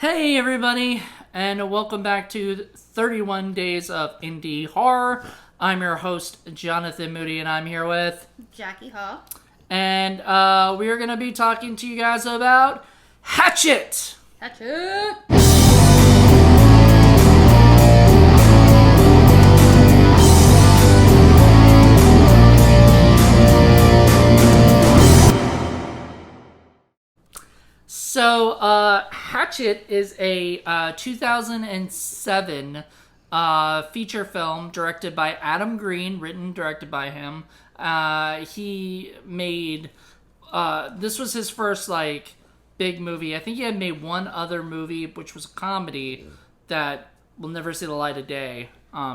Hey everybody, and welcome back to 31 Days of Indie Horror. I'm your host, Jonathan Moody, and I'm here with... Jackey Hall. And we are going to be talking to you guys about Hatchet! Hatchet! So, Hatchet is a 2007 feature film directed by Adam Green, written, directed by him. He made... this was his first, big movie. I think he had made one other movie, which was a comedy that will never see the light of day,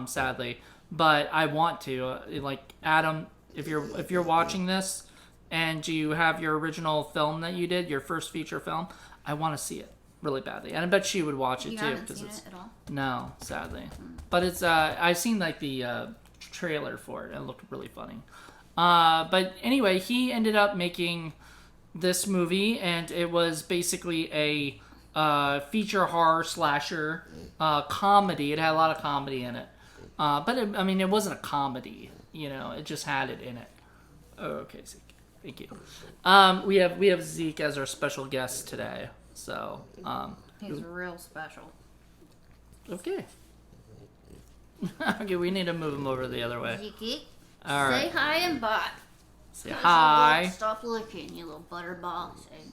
sadly. But I want to. Adam, if you're watching this... and you have your original film that you did, your first feature film, I want to see it really badly. And I bet she would watch it you too. Haven't seen it at all? No, sadly. But it's I've seen the trailer for it and it looked really funny. But anyway, he ended up making this movie, and it was basically a feature horror slasher comedy. It had a lot of comedy in it. But it wasn't a comedy, it just had it in it. Oh, okay, Zeke. Thank you. We have Zeke as our special guest today. So, he's real special. Okay. Okay, we need to move him over the other way. Zeke, All right. say hi and bye. Say hi. Stop looking, you little butterball. Say,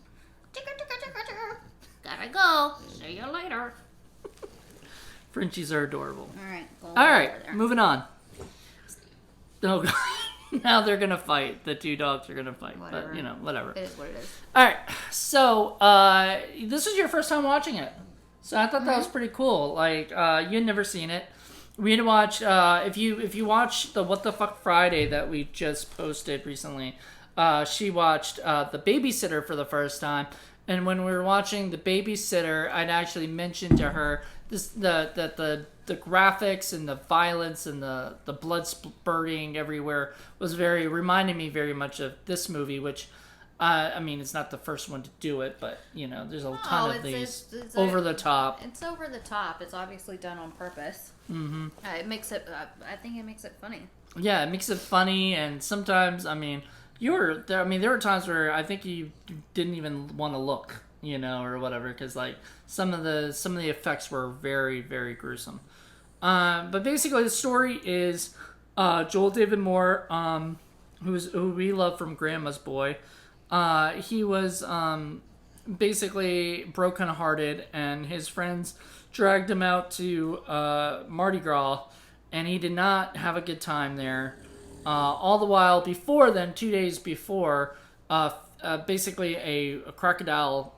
ticka, ticka, ticka, ticka. Gotta go. See you later. Frenchies are adorable. All right. All right, moving on. Oh, God. Now they're gonna fight. The two dogs are gonna fight. Whatever. But, whatever. It is what it is. Alright, so, this is your first time watching it. So I thought that was pretty cool. You had never seen it. We had to watch, if you watch the What the Fuck Friday that we just posted recently, she watched, The Babysitter for the first time. And when we were watching The Babysitter, I'd actually mentioned to her the graphics and the violence and the blood spurting everywhere was reminded me very much of this movie, which it's not the first one to do it, but there's a ton of these it's over the top. It's over the top. It's obviously done on purpose. Mm-hmm. It makes it. I think it makes it funny. Yeah, it makes it funny, and sometimes there were times where I think you didn't even want to look, or whatever, because some of the effects were very, very gruesome. But basically, the story is Joel David Moore, who we love from Grandma's Boy. He was basically brokenhearted, and his friends dragged him out to Mardi Gras, and he did not have a good time there. All the while, before then, 2 days before, basically a crocodile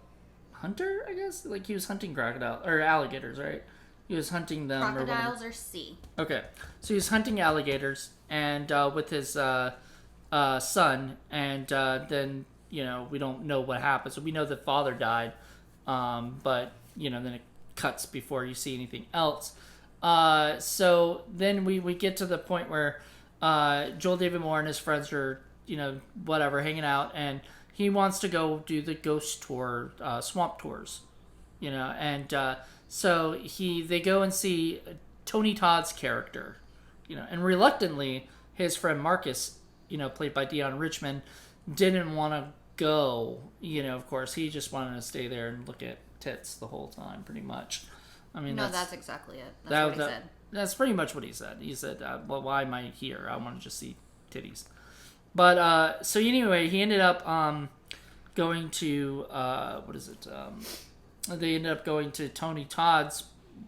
hunter, I guess? He was hunting crocodile or alligators, right? He was hunting them. Crocodiles or sea. Okay, so he was hunting alligators and with his son, and then we don't know what happened. So we know the father died, but then it cuts before you see anything else. So then we get to the point where Joel David Moore and his friends are hanging out, and he wants to go do the ghost tour, swamp tours, and so they go and see Tony Todd's character, and reluctantly his friend Marcus, played by Dion Richmond, didn't want to go. Of course, he just wanted to stay there and look at tits the whole time, pretty much. That's exactly it. That's what he said. That's pretty much what he said. He said, well, why am I here? I want to just see titties. But, so anyway, he ended up going to, they ended up going to Tony Todd's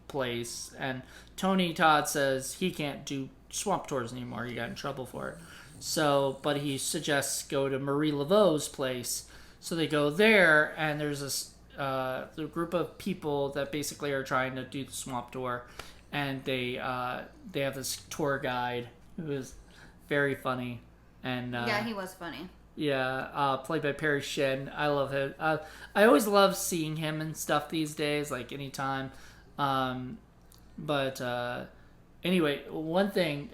place, and Tony Todd says he can't do swamp tours anymore. He got in trouble for it. So, but he suggests go to Marie Laveau's place. So they go there, and there's this the group of people that basically are trying to do the swamp tour, and they have this tour guide who is very funny, and yeah, he was funny. Yeah, played by Perry Shin. I love him. I always love seeing him and stuff these days, anytime. But anyway, one thing.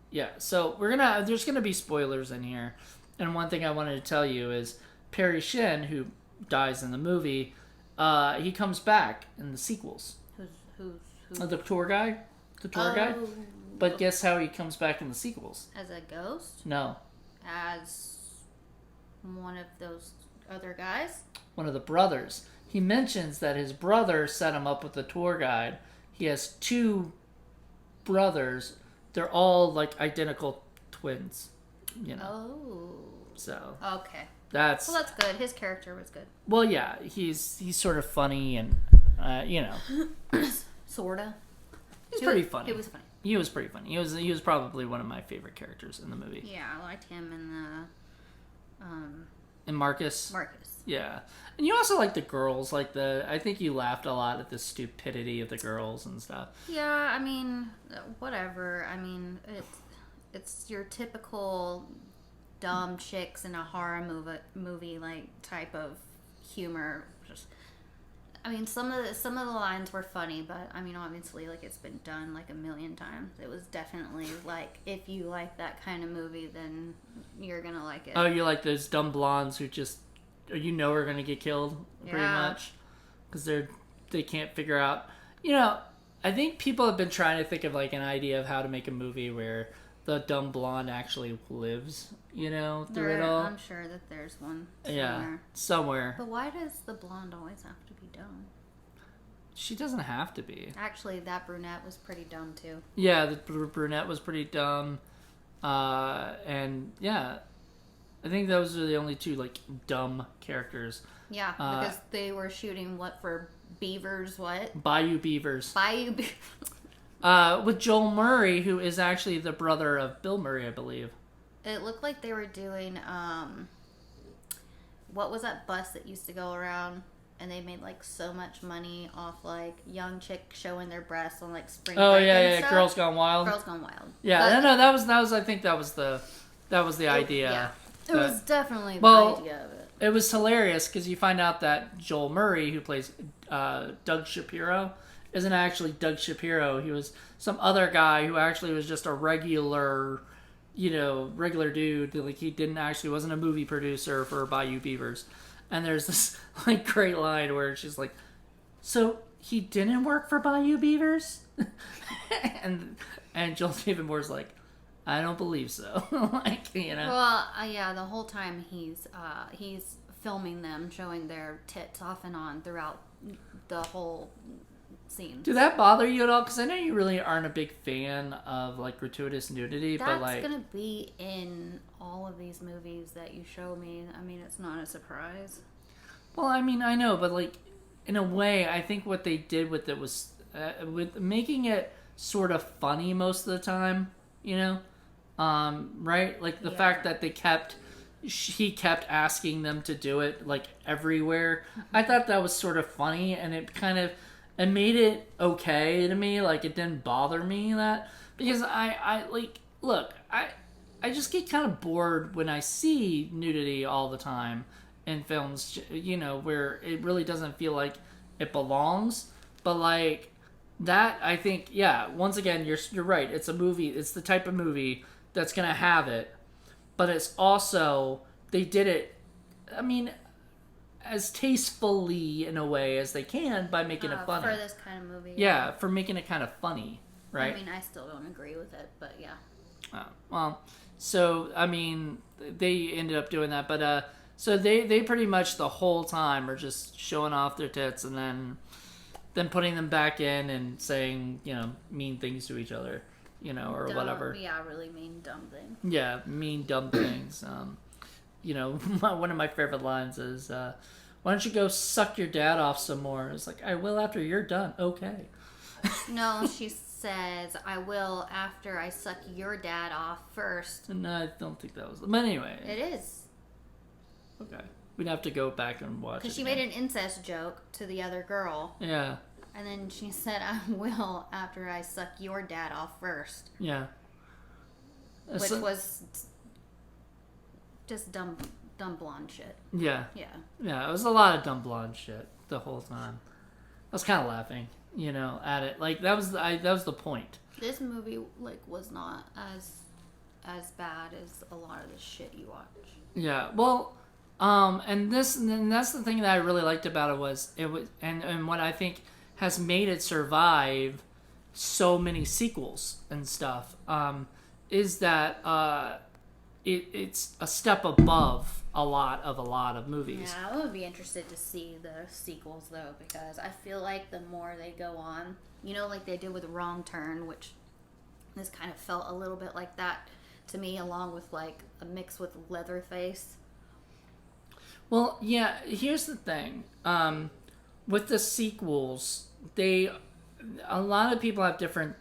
Yeah, so there's gonna be spoilers in here, and one thing I wanted to tell you is Perry Shin, who dies in the movie, he comes back in the sequels. Who's The tour guide. The tour guide. But guess how he comes back in the sequels? As a ghost? No. As one of those other guys? One of the brothers. He mentions that his brother set him up with the tour guide. He has 2 brothers. They're all like identical twins. You know. Oh. So. Okay. That's good. His character was good. Well, yeah, he's sort of funny and you know, Sorta. He's pretty funny. He was funny. He was pretty funny. He was probably one of my favorite characters in the movie. Yeah, I liked him And Marcus. Marcus. Yeah, and you also like the girls. I think you laughed a lot at the stupidity of the girls and stuff. Yeah, I mean, whatever. I mean, it's your typical dumb chicks in a horror movie like type of humor. Just, I mean, some of the lines were funny, but I mean, obviously, like it's been done like a million times. It was definitely like if you like that kind of movie, then you're gonna like it. Oh, you like those dumb blondes who just are gonna get killed pretty much because they can't figure out. You know, I think people have been trying to think of like an idea of how to make a movie where the dumb blonde actually lives, you know, through it all. I'm sure that there's one somewhere. Yeah, somewhere. But why does the blonde always have to be dumb? She doesn't have to be. Actually, that brunette was pretty dumb, too. Yeah, the brunette was pretty dumb. And, yeah, I think those are the only 2, like, dumb characters. Yeah, because they were shooting, for beavers, what? Bayou Beavers. Bayou Beavers. With Joel Murray, who is actually the brother of Bill Murray, I believe. It looked like they were doing, what was that bus that used to go around? And they made, like, so much money off, like, young chicks showing their breasts on, like, spring break and stuff. Girls Gone Wild. Girls Gone Wild. Yeah, no, that was, I think that was the idea. Yeah. It was definitely the idea of it. It was hilarious because you find out that Joel Murray, who plays Doug Shapiro, isn't actually Doug Shapiro. He was some other guy who actually was just a regular dude. Like he wasn't a movie producer for Bayou Beavers. And there's this like great line where she's like, "So he didn't work for Bayou Beavers?" and Joel David Moore's like, "I don't believe so." Like, you know. Well, yeah, the whole time he's filming them, showing their tits off and on throughout the whole scene. Did that bother you at all? Because I know you really aren't a big fan of like gratuitous nudity, That's but like gonna be in all of these movies that you show me. I mean, it's not a surprise. Well, I mean, I know, but like in a way, I think what they did with it was with making it sort of funny most of the time. You know, right? Like the fact that he kept asking them to do it like everywhere. I thought that was sort of funny, and it made it okay to me. Like it didn't bother me that because I just get kind of bored when I see nudity all the time in films, you know, where it really doesn't feel like it belongs. But like that, I think, yeah. Once again, you're right. It's a movie. It's the type of movie that's gonna have it, but it's also they did it. I mean, as tastefully in a way as they can by making it funny for this kind of movie. Yeah, for making it kind of funny, right? I mean, I still don't agree with it, but yeah. Well, so I mean, they ended up doing that, but so they pretty much the whole time are just showing off their tits and then putting them back in and saying, you know, mean things to each other, you know, or whatever. Yeah, really mean dumb things. Yeah, mean dumb things. You know, one of my favorite lines is, "Why don't you go suck your dad off some more?" It's like, "I will after you're done." Okay. No, she says, "I will after I suck your dad off first." No, I don't think that was. But anyway. It is. Okay. We'd have to go back and watch it. Because she made an incest joke to the other girl. Yeah. And then she said, "I will after I suck your dad off first." Yeah. Which was just dumb blonde shit. Yeah. Yeah. Yeah, it was a lot of dumb blonde shit the whole time. I was kind of laughing, you know, at it. Like that was the point. This movie like was not as bad as a lot of the shit you watch. Yeah. Well, And that's the thing that I really liked about and what I think has made it survive so many sequels and stuff, is that it's a step above a lot of movies. Yeah, I would be interested to see the sequels though, because I feel like the more they go on, like they did with Wrong Turn, which this kind of felt a little bit like that to me, along with like a mix with Leatherface. Well, yeah, here's the thing. With the sequels, a lot of people have different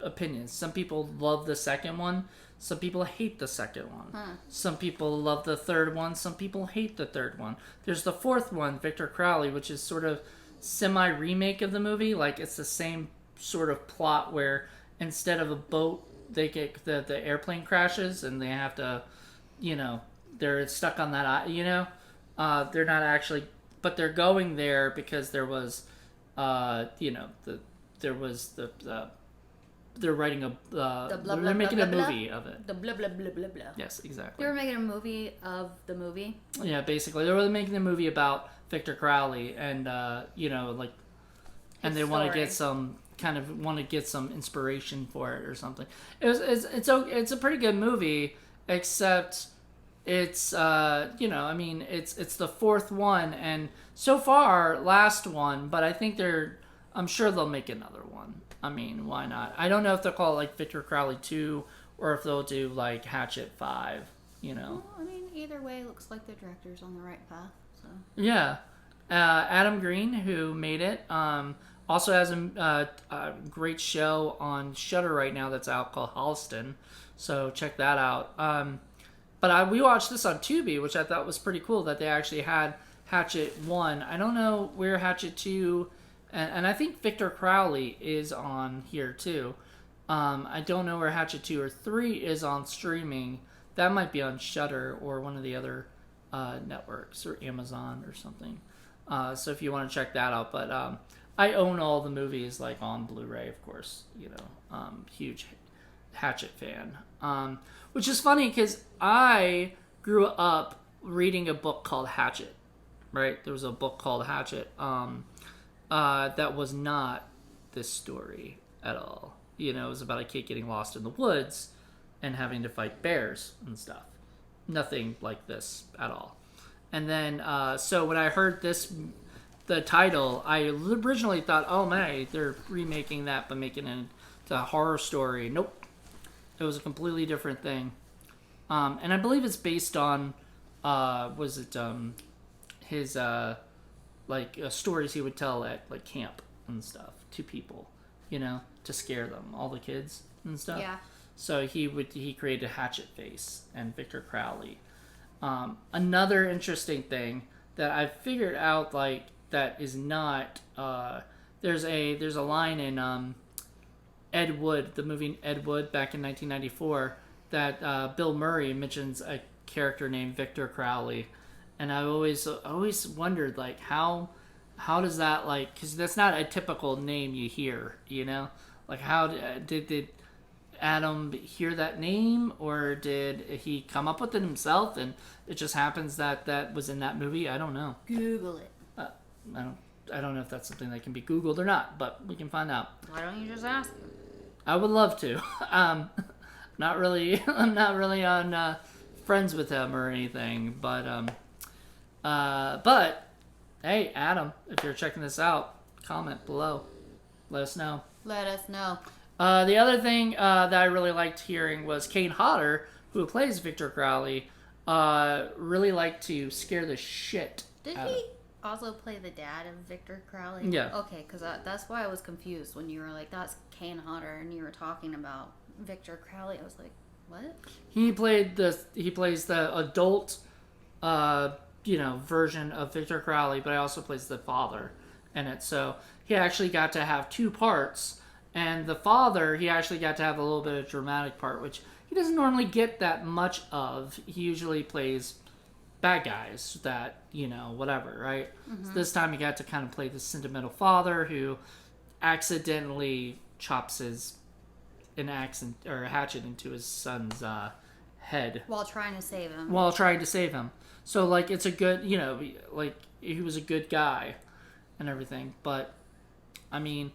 opinions. Some people love the second one. Some people hate the second one. Some people love the third one. Some people hate the third one. There's the fourth one, Victor Crowley, which is sort of semi-remake of the movie. Like, it's the same sort of plot where instead of a boat, they get the airplane crashes and they have to, they're stuck on that, they're not actually, but they're going there because there was, they're writing they're making a movie of it. The blah blah blah blah blah. Yes, exactly. They were making a movie of the movie. Yeah, basically, they were making a movie about Victor Crowley, and and they want to get some inspiration for it or something. It's a pretty good movie, except it's it's the fourth one, and so far last one, but I'm sure they'll make another one. I mean, why not? I don't know if they'll call it like Victor Crowley 2 or if they'll do like Hatchet 5, Well, I mean, either way, it looks like the director's on the right path. So yeah. Adam Green, who made it, also has a great show on Shudder right now that's out called Holliston, so check that out. But we watched this on Tubi, which I thought was pretty cool that they actually had Hatchet 1. I don't know where Hatchet 2... And I think Victor Crowley is on here too. I don't know where Hatchet 2 or 3 is on streaming. That might be on Shudder or one of the other networks or Amazon or something. So if you want to check that out. But I own all the movies like on Blu-ray, of course. Huge Hatchet fan. Which is funny because I grew up reading a book called Hatchet. Right? There was a book called Hatchet. That was not this story at all. It was about a kid getting lost in the woods and having to fight bears and stuff. Nothing like this at all. And then, so when I heard the title, I originally thought, oh man, they're remaking that but making it into a horror story. Nope. It was a completely different thing. And I believe it's based on, his, stories he would tell at like camp and stuff to people, to scare them, all the kids and stuff. yeah. So he created Hatchet Face and Victor Crowley. Another interesting thing that I figured out that is not there's a line in Ed Wood, the movie Ed Wood back in 1994, that Bill Murray mentions a character named Victor Crowley. And I always wondered, how does that, because that's not a typical name you hear, Like, how did Adam hear that name, or did he come up with it himself, and it just happens that was in that movie? I don't know. Google it. I don't know if that's something that can be Googled or not, but we can find out. Why don't you just ask him? I would love to. I'm not really on friends with him or anything, but hey, Adam, if you're checking this out, comment below. Let us know. Let us know. The other thing that I really liked hearing was Kane Hodder, who plays Victor Crowley, really liked to scare the shit Did out he of... also play the dad of Victor Crowley? Yeah. Okay, because that's why I was confused when you were like, that's Kane Hodder, and you were talking about Victor Crowley. I was like, what? He plays the adult version of Victor Crowley, but he also plays the father in it. So he actually got to have two parts, and the father, he actually got to have a little bit of dramatic part, which he doesn't normally get that much of. He usually plays bad guys that, whatever, right? Mm-hmm. So this time he got to kind of play the sentimental father who accidentally chops a hatchet into his son's head while trying to save him. while trying to save him. So like it's a good, like he was a good guy and everything. But I mean,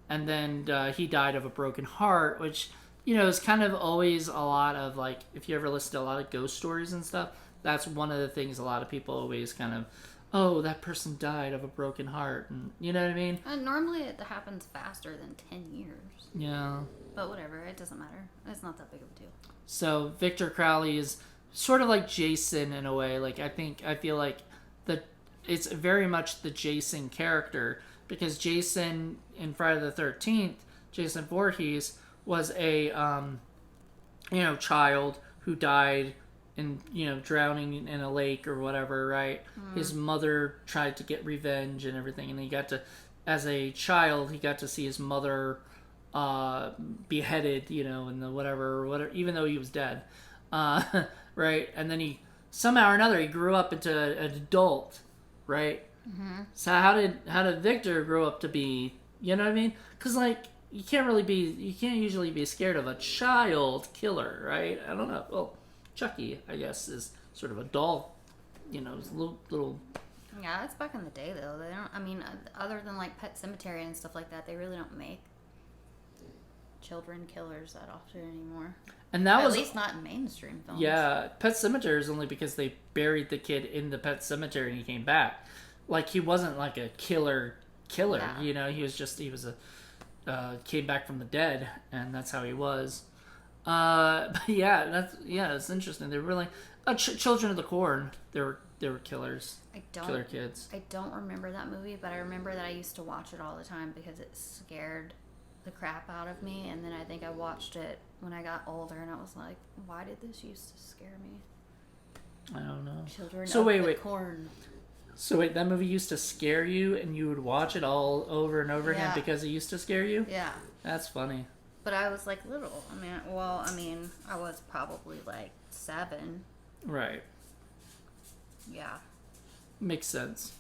and then he died of a broken heart, which is kind of always a lot of like if you ever listen to a lot of ghost stories and stuff. That's one of the things a lot of people always kind of, oh, that person died of a broken heart, and you know what I mean. Normally it happens faster than 10 years. Yeah. But whatever, it doesn't matter. It's not that big of a deal. So Victor Crowley is sort of like Jason in a way. Like I feel like it's very much the Jason character, because Jason in Friday the 13th, Jason Voorhees was a child who died in drowning in a lake or whatever, right? His mother tried to get revenge and everything, and he got to, as a child, he got to see his mother beheaded, in the whatever, even though he was dead, right? And then he somehow or another he grew up into an adult, right? Mm-hmm. So how did Victor grow up to be? You know what I mean? Because like you can't usually be scared of a child killer, right? I don't know. Well, Chucky, I guess, is sort of a doll, it's a little. Yeah, it's back in the day though. They don't. I mean, other than like Pet Cemetery and stuff like that, they really don't make children killers that often anymore. And that was at least not in mainstream films. Yeah, Pet Cemetery is only because they buried the kid in the Pet Cemetery and he came back. Like he wasn't like a killer. Yeah. He was came back from the dead, and that's how he was. But yeah, it's interesting. They're really Children of the Corn. They were killers. Killer kids. I don't remember that movie, but I remember that I used to watch it all the time because it scared the crap out of me. And then I think I watched it when I got older, and I was like, why did this used to scare me? I don't know. Children of the Corn. So wait, that movie used to scare you, and you would watch it all over and over again because it used to scare you? Yeah. That's funny. But I was like little. I was probably like 7. Right. Yeah. Makes sense.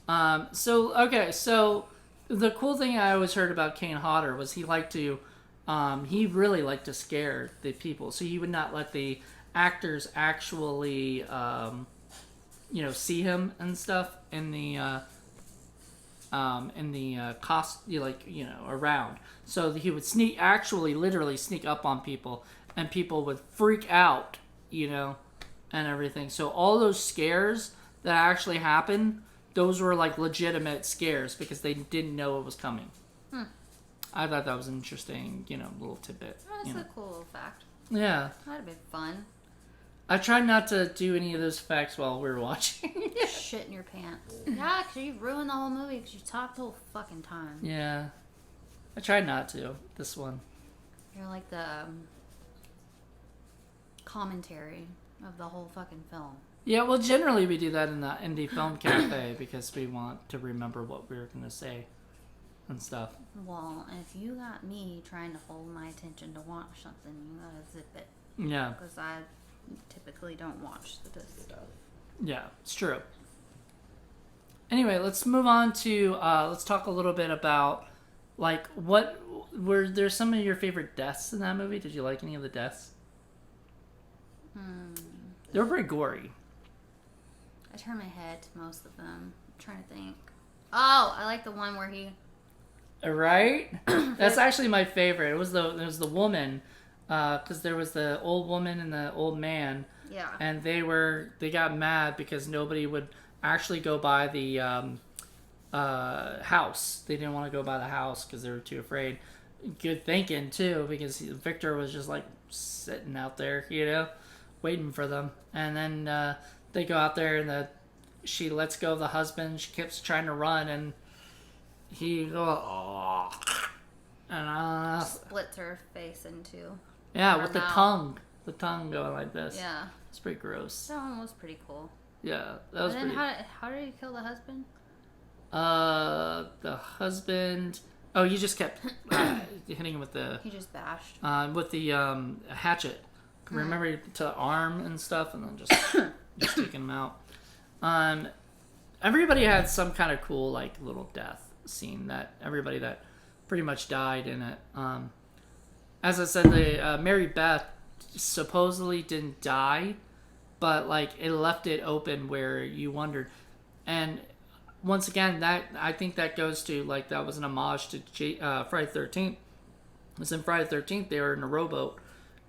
So the cool thing I always heard about Kane Hodder was he really liked to scare the people. So he would not let the actors actually, see him and stuff in the around. So he would literally sneak up on people, and people would freak out, and everything. So all those scares that actually happened, those were like legitimate scares because they didn't know it was coming. I thought that was an interesting, little tidbit. That's a cool little fact. Yeah. That'd be fun. I tried not to do any of those facts while we were watching. Shit in your pants. Yeah, because you ruined the whole movie because you talked the whole fucking time. Yeah. I tried not to, this one. You're like the commentary of the whole fucking film. Yeah, well, generally we do that in the Indie Film Cafe because we want to remember what we were going to say and stuff. Well, if you got me trying to hold my attention to watch something, you gotta zip it. Yeah. Because I typically don't watch this stuff. Yeah, it's true. Anyway, let's move on to, let's talk a little bit about, like, were there some of your favorite deaths in that movie? Did you like any of the deaths? They were very gory. I turn my head to most of them. I'm trying to think. Oh, I like the one where he... Right? That's actually my favorite. It was the woman, because there was the old woman and the old man. Yeah. And they got mad because nobody would actually go by the house. They didn't want to go by the house because they were too afraid. Good thinking too, because Victor was just like sitting out there, waiting for them. And then they go out there, and she lets go of the husband. She keeps trying to run, and he goes, oh, and splits her face in two. Yeah, with the tongue going like this. Yeah, it's pretty gross. That one was pretty cool. Yeah, that was. And then how did he kill the husband? The husband. Oh, he just kept hitting him with the. He just bashed. With the hatchet. Remember to arm and stuff, and then just taking him out. Everybody had some kind of cool like little death scene. That everybody that pretty much died in it. As I said, the Mary Beth supposedly didn't die, but like it left it open where you wondered. And once again, that I think that goes to like that was an homage to Friday the 13th. Because in Friday the 13th, they were in a rowboat,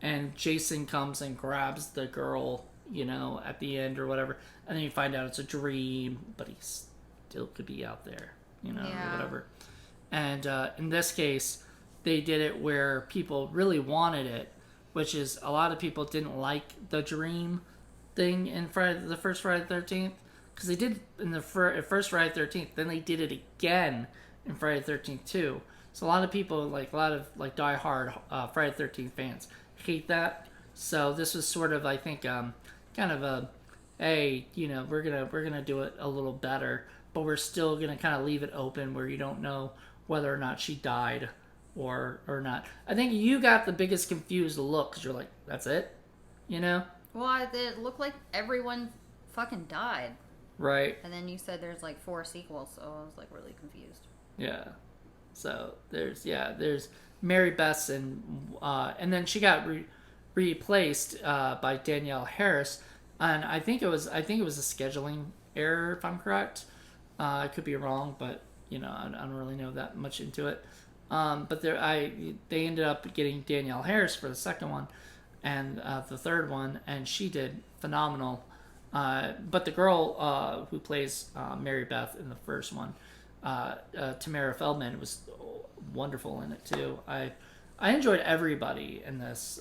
and Jason comes and grabs the girl, at the end or whatever, and then you find out it's a dream, but he still could be out there, or whatever. And in this case, they did it where people really wanted it, which is a lot of people didn't like the dream thing in the first Friday the 13th, because they did in the first Friday the 13th, then they did it again in Friday the 13th too. So a lot of people, like a lot of like diehard Friday the 13th fans, hate that. So this was sort of, I think, kind of a, hey, we're gonna do it a little better, but we're still gonna kind of leave it open where you don't know whether or not she died or not. I think you got the biggest confused look because you're like, that's it, Well, it looked like everyone fucking died. Right. And then you said there's like 4 sequels, so I was like really confused. Yeah. So there's Mary Beth and then she got replaced by Danielle Harris, and I think it was a scheduling error if I'm correct. I could be wrong, but I don't really know that much into it. But they ended up getting Danielle Harris for the second one, and the third one, and she did phenomenal. But the girl who plays Mary Beth in the first one, Tamara Feldman, was wonderful in it too. I enjoyed everybody in this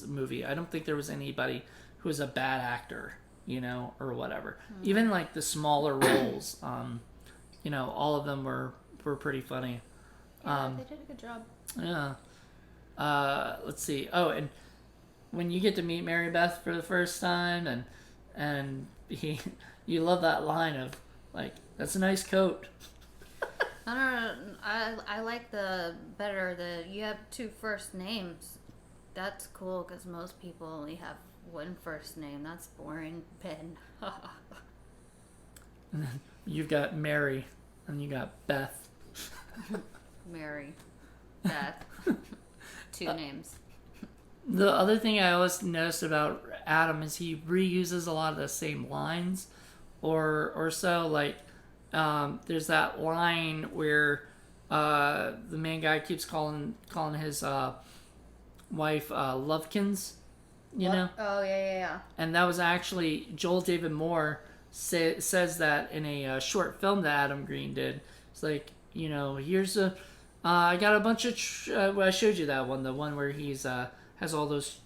movie. I don't think there was anybody who was a bad actor, or whatever. Even like the smaller roles, all of them were pretty funny. Yeah, they did a good job. Yeah. Let's see. Oh, and when you get to meet Mary Beth for the first time, and you love that line of like, that's a nice coat. I don't know. I like you have 2 first names. That's cool because most people only have 1 first name. That's boring, Ben. You've got Mary, and you got Beth. Mary, Beth. 2 names. The other thing I always noticed about Adam is he reuses a lot of the same lines, or so. Like, there's that line where the main guy keeps calling his wife Lovekins, know. Oh yeah. And that was actually Joel David Moore says that in a short film that Adam Green did. It's like, here's I got a bunch of I showed you that one, the one where he's has all those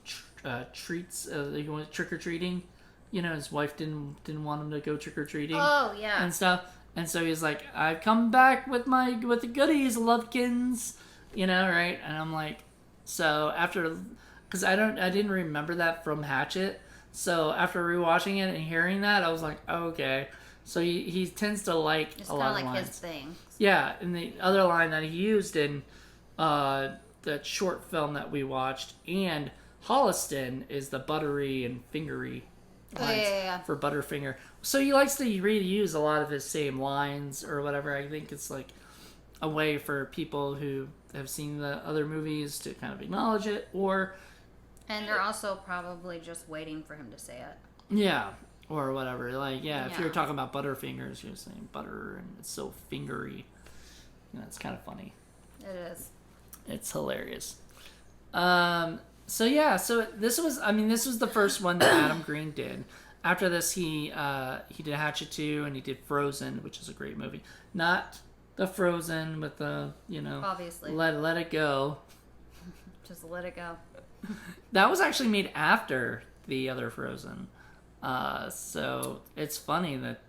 treats. He went trick or treating. His wife didn't want him to go trick or treating. Oh yeah. And stuff. And so he's like, I've come back with the goodies, Lovekins. Right? And I'm like, so after, because I didn't remember that from Hatchet. So after rewatching it and hearing that, I was like, oh, okay. So he tends to like it's a lot of like lines. his thing. Yeah, and the other line that he used in that short film that we watched and Holliston is the buttery and fingery lines for Butterfinger. So he likes to reuse a lot of his same lines or whatever. I think it's like a way for people who have seen the other movies to kind of acknowledge it, and they're also probably just waiting for him to say it. Yeah, or whatever. Like, if you're talking about Butterfingers, you're saying butter and it's so fingery. It's kind of funny. It is. It's hilarious. So this was the first one that Adam Green did. After this, he did Hatchet 2 and he did Frozen, which is a great movie. Not the Frozen with the, obviously let it go. Just let it go. That was actually made after the other Frozen. So it's funny that,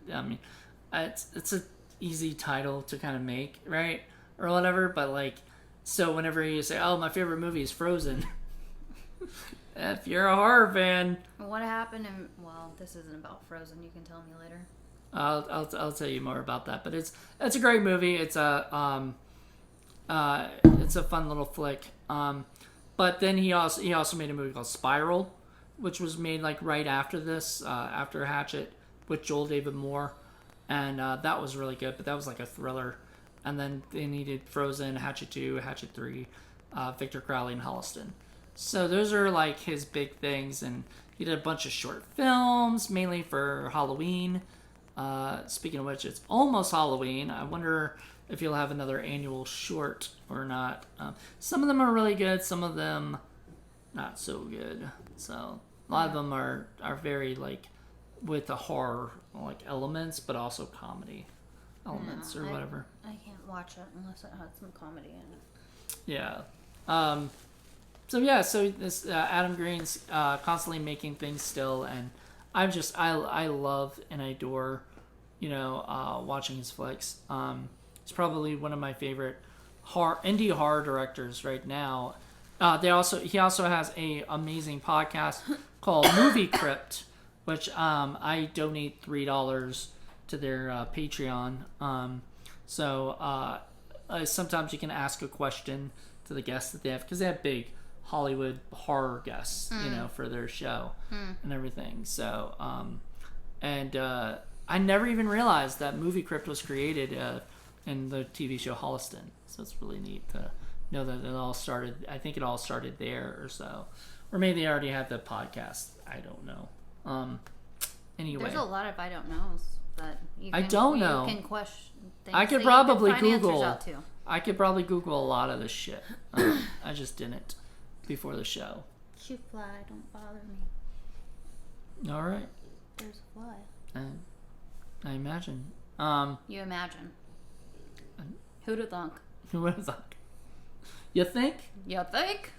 it's a easy title to kind of make, right? Or whatever, but like, so whenever you say, oh, my favorite movie is Frozen, if you're a horror fan. What happened well, this isn't about Frozen, you can tell me later. I'll tell you more about that, but it's a great movie. It's a fun little flick. But then he also made a movie called Spiral, which was made like right after this, after Hatchet, with Joel David Moore, and that was really good. But that was like a thriller. And then he did Frozen, Hatchet 2, Hatchet 3, Victor Crowley, and Holliston. So those are like his big things, and he did a bunch of short films, mainly for Halloween. Speaking of which, it's almost Halloween. I wonder if he'll have another annual short or not. Some of them are really good, some of them not so good. So a lot of them are very like with the horror like elements, but also comedy elements or whatever. I can't watch it unless it has some comedy in it. Yeah. So this Adam Green's constantly making things still, and I love and I adore, watching his flicks. He's probably one of my favorite indie horror directors right now. He also has a amazing podcast called Movie Crypt, which I donate $3 to their Patreon. Sometimes you can ask a question to the guests that they have, because they have big Hollywood horror guests, for their show and everything. So, I never even realized that Movie Crypt was created in the TV show Holliston. So it's really neat to know that it all started. I think it all started there or so, or maybe they already had the podcast. I don't know. Anyway, there's a lot of I don't knows that you can, I don't know. You can question things. I could probably Google. I could probably Google a lot of this shit. I just didn't before the show. Shoot fly, don't bother me. All right. There's a fly. I imagine. You imagine. Who'd have thunk? Who would have thought? You think? You think?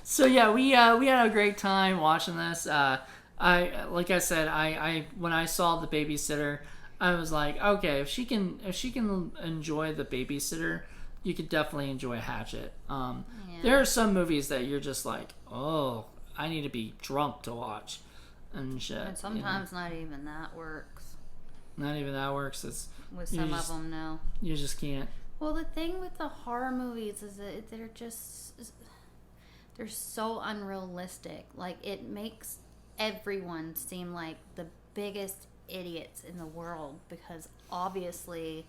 So yeah, we had a great time watching this. Like I said, when I saw The Babysitter, I was like, okay, if she can enjoy The Babysitter, you could definitely enjoy Hatchet. There are some movies that you're just like, oh, I need to be drunk to watch, and shit. And sometimes not even that works. Not even that works. With some of them, no. You just can't. Well, the thing with the horror movies is that they're so unrealistic. Like, it makes everyone seem like the biggest idiots in the world, because obviously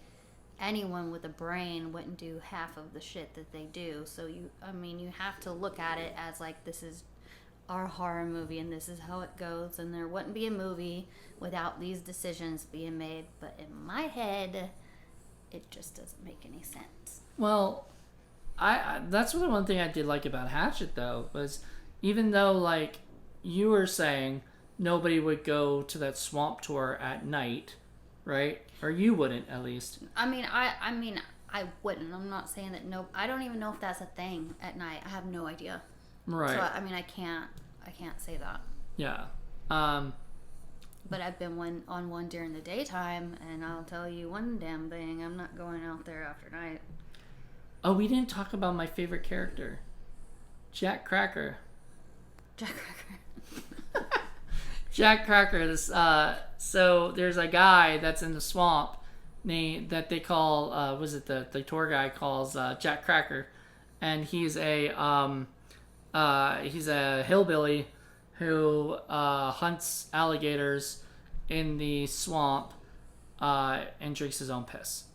anyone with a brain wouldn't do half of the shit that they do. So you have to look at it as like, this is our horror movie and this is how it goes, and there wouldn't be a movie without these decisions being made. But in my head, it just doesn't make any sense. Well, I that's the one thing I did like about Hatchet, though, was even though, like you were saying, nobody would go to that swamp tour at night, right? Or you wouldn't, at least. I wouldn't. I'm not saying that. No, I don't even know if that's a thing at night. I have no idea. Right. So I can't say that. Yeah. But I've been on one during the daytime, and I'll tell you one damn thing: I'm not going out there after night. Oh, we didn't talk about my favorite character, Jack Cracker. Jack Cracker. Jack Cracker. So there's a guy that's in the swamp that they call the tour guy calls Jack Cracker, and he's a hillbilly who hunts alligators in the swamp and drinks his own piss.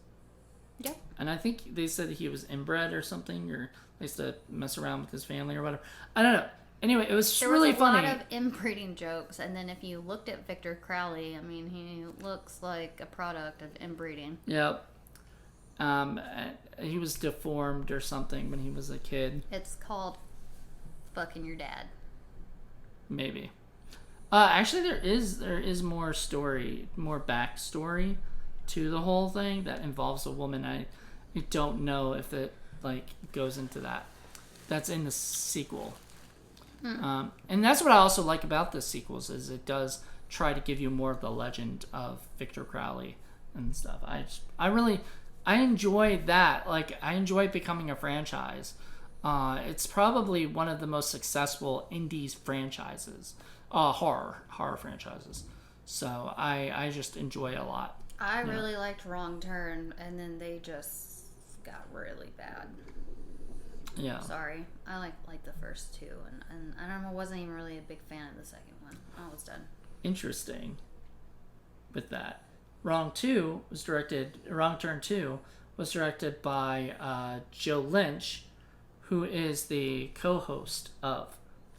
Yeah. And I think they said he was inbred or something, or they used to mess around with his family or whatever. I don't know. Anyway, it was really funny. There was a lot of inbreeding jokes, and then if you looked at Victor Crowley, he looks like a product of inbreeding. Yep. He was deformed or something when he was a kid. It's called fucking your dad. Maybe. Actually, there is more backstory to the whole thing that involves a woman. I don't know if it goes into that. That's in the sequel. And that's what I also like about the sequels, is it does try to give you more of the legend of Victor Crowley and stuff. I enjoy that. Like, I enjoy becoming a franchise. It's probably one of the most successful indies franchises, horror franchises. So I just enjoy it a lot. I really liked Wrong Turn, and then they just got really bad. Yeah. Sorry. I like the first two, and I don't know, wasn't even really a big fan of the second one. I was done. Interesting. With that, Wrong Turn 2 was directed by Joe Lynch, who is the co-host of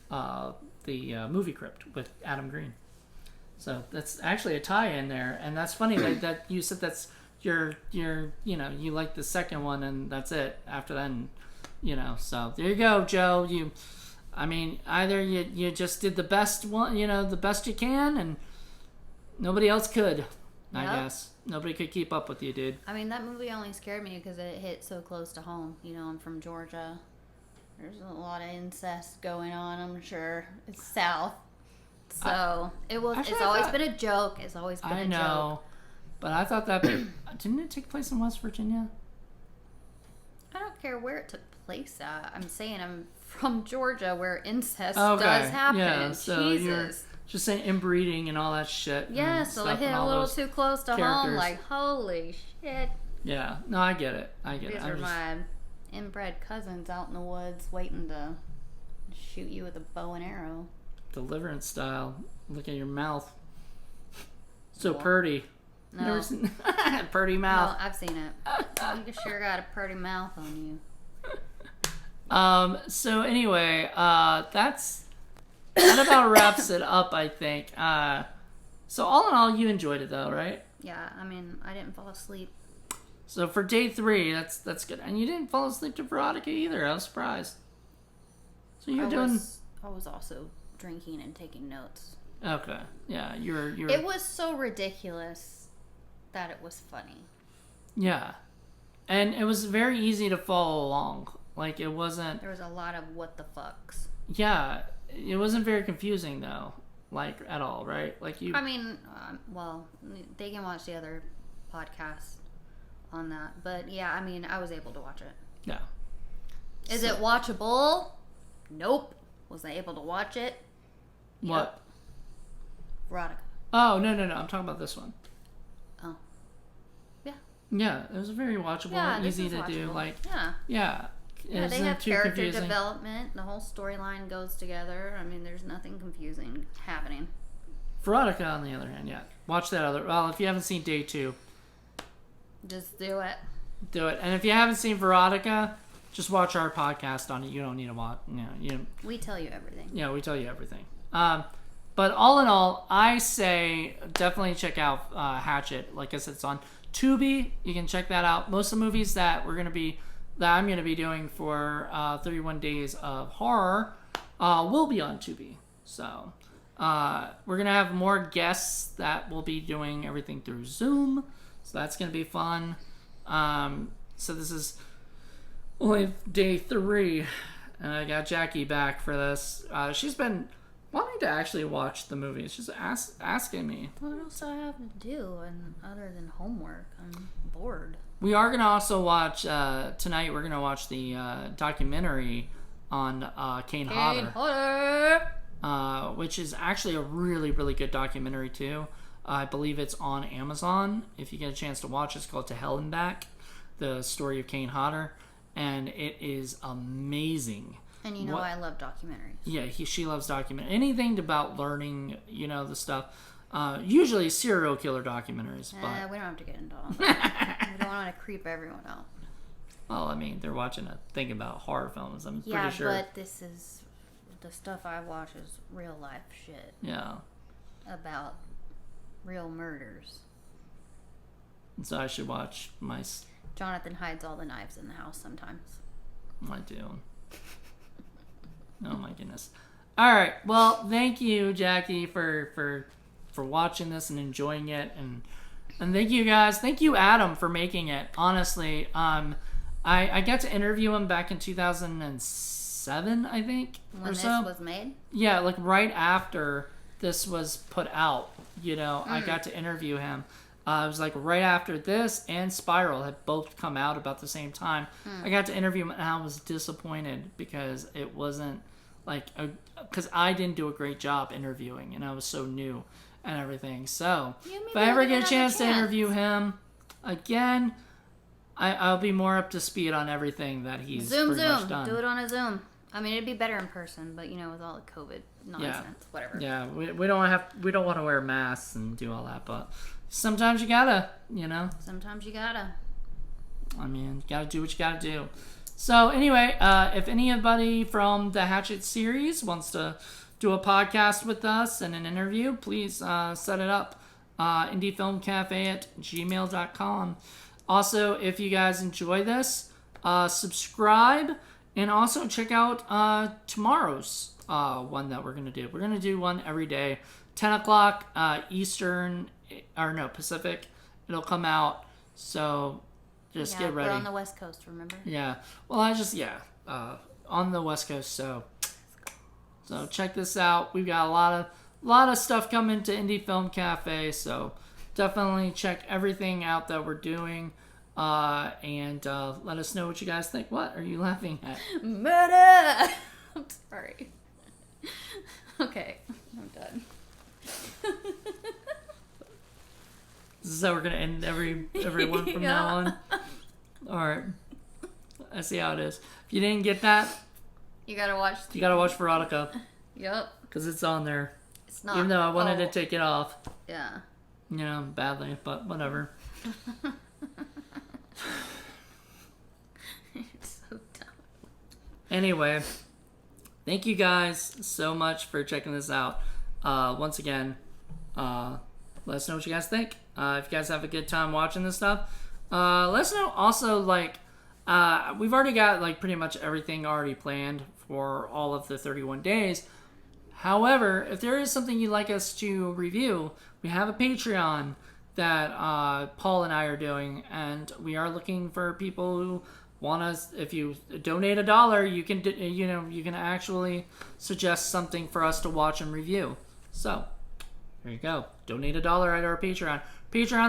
the Movie Crypt with Adam Green. So that's actually a tie-in there, and that's funny that you said that's your you like the second one and that's it. After that, so there you go, Joe. Either you just did the best one, the best you can, and nobody else could. Yep. I guess nobody could keep up with you, dude. I mean, that movie only scared me because it hit so close to home. I'm from Georgia. There's a lot of incest going on. I'm sure it's South, so it's always been a joke. It's always been a joke. I know, but I thought that didn't it take place in West Virginia? I don't care where it took place at. I'm saying I'm from Georgia, where incest does happen. Yeah, so Jesus. Just saying inbreeding and all that shit. Yeah, so it hit a little too close to home. Like, holy shit. Yeah, no, I get it. These are my inbred cousins out in the woods waiting to shoot you with a bow and arrow. Deliverance style. Look at your mouth. So purty. No. Purty mouth. No, I've seen it. You sure got a purty mouth on you. So anyway, that about wraps it up, I think. So all in all, you enjoyed it though, right? Yeah, I didn't fall asleep. So for day 3, that's good. And you didn't fall asleep to Veronica either. I was surprised. So I was also drinking and taking notes. Okay. Yeah, you're. It was so ridiculous that it was funny. Yeah. And it was very easy to follow along. Like, it wasn't... There was a lot of what the fucks. Yeah. It wasn't very confusing, though. Like, at all, right? Like, you... they can watch the other podcast on that. But, yeah, I was able to watch it. Yeah. Is it watchable? Nope. Was I able to watch it? What? Yep. Veronica. Oh, no. I'm talking about this one. Oh. Yeah. Yeah, it was very watchable, easy to do. Like, yeah. Yeah, they have character development. The whole storyline goes together. there's nothing confusing happening. Veronica, on the other hand, watch that other. Well, if you haven't seen day 2, just do it. Do it. And if you haven't seen Veronica, just watch our podcast on it. You don't need to watch. We tell you everything. Yeah, we tell you everything. But all in all, I say definitely check out Hatchet. Like I said, it's on Tubi. You can check that out. Most of the movies that I'm going to be doing for 31 Days of Horror will be on Tubi. So we're going to have more guests that will be doing everything through Zoom. So that's going to be fun. So this is only day 3. And I got Jackey back for this. She's been wanting to actually watch the movies. She's asking me. What else do I have to do other than homework? I'm bored. We are going to also watch, tonight we're going to watch the documentary on Kane Hodder. Which is actually a really, really good documentary too. I believe it's on Amazon. If you get a chance to watch, it's called To Hell and Back, the story of Kane Hodder. And it is amazing. And I love documentaries. Yeah, she loves documentaries. Anything about learning, the stuff. Usually serial killer documentaries. But we don't have to get into all that. We don't want to creep everyone out. Well, they're watching a thing about horror films. I'm pretty sure. Yeah, but this is... The stuff I watch is real life shit. Yeah. About real murders. So I should watch my... Jonathan hides all the knives in the house sometimes. I do. Oh my goodness. All right. Well, thank you, Jackey, for watching this and enjoying it, and thank you guys. Thank you, Adam, for making it. Honestly, I got to interview him back in 2007, I think, when or so. When this was made. Yeah, like right after this was put out. I got to interview him. It was like right after this and Spiral had both come out about the same time. I got to interview him, and I was disappointed because it wasn't because I didn't do a great job interviewing, and I was so new and everything. So if I ever get a chance to interview him again, I'll be more up to speed on everything that he's pretty much done. Do it on a Zoom. It'd be better in person, but with all the COVID nonsense, whatever. Yeah, we don't want to wear masks and do all that, but sometimes you gotta, Sometimes you gotta. Gotta do what you gotta do. So anyway, if anybody from the Hatchet series wants to do a podcast with us and an interview, please set it up. indiefilmcafe@gmail.com. Also, if you guys enjoy this, subscribe, and also check out tomorrow's one that we're going to do. We're going to do one every day, 10 o'clock Eastern, or no, Pacific. It'll come out, so just get ready. We're on the West Coast, remember? Yeah. Well, on the West Coast, so check this out. We've got a lot of stuff coming to Indie Film Cafe, so definitely check everything out that we're doing, and let us know what you guys think. What are you laughing at? Murder! I'm sorry. Okay, I'm done. This is how we're gonna end everyone from now on. All right, I see how it is. If you didn't get that, you gotta watch. You gotta watch Veronica. Yep. Because it's on there. It's not. Even though I wanted to take it off. Yeah. You know, badly, but whatever. It's so dumb. Anyway, thank you guys so much for checking this out. Once again, let us know what you guys think. If you guys have a good time watching this stuff, let us know. Also, we've already got pretty much everything already planned for all of the 31 days. However, if there is something you'd like us to review, we have a Patreon that Paul and I are doing, and we are looking for people who want us. If you donate $1, you can actually suggest something for us to watch and review. So there you go. Donate $1 at our Patreon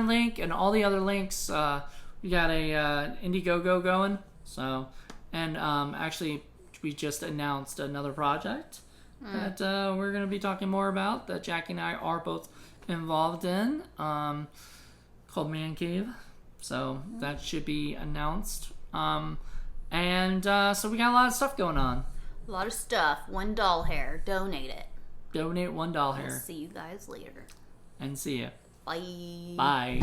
link, and all the other links. We got a Indiegogo going. So, and actually, we just announced another project that we're going to be talking more about, that Jackey and I are both involved in, called Man Cave. So that should be announced. So we got a lot of stuff going on. A lot of stuff. $1 hair. Donate it. Donate $1 hair. See you guys later. And see ya. Bye. Bye.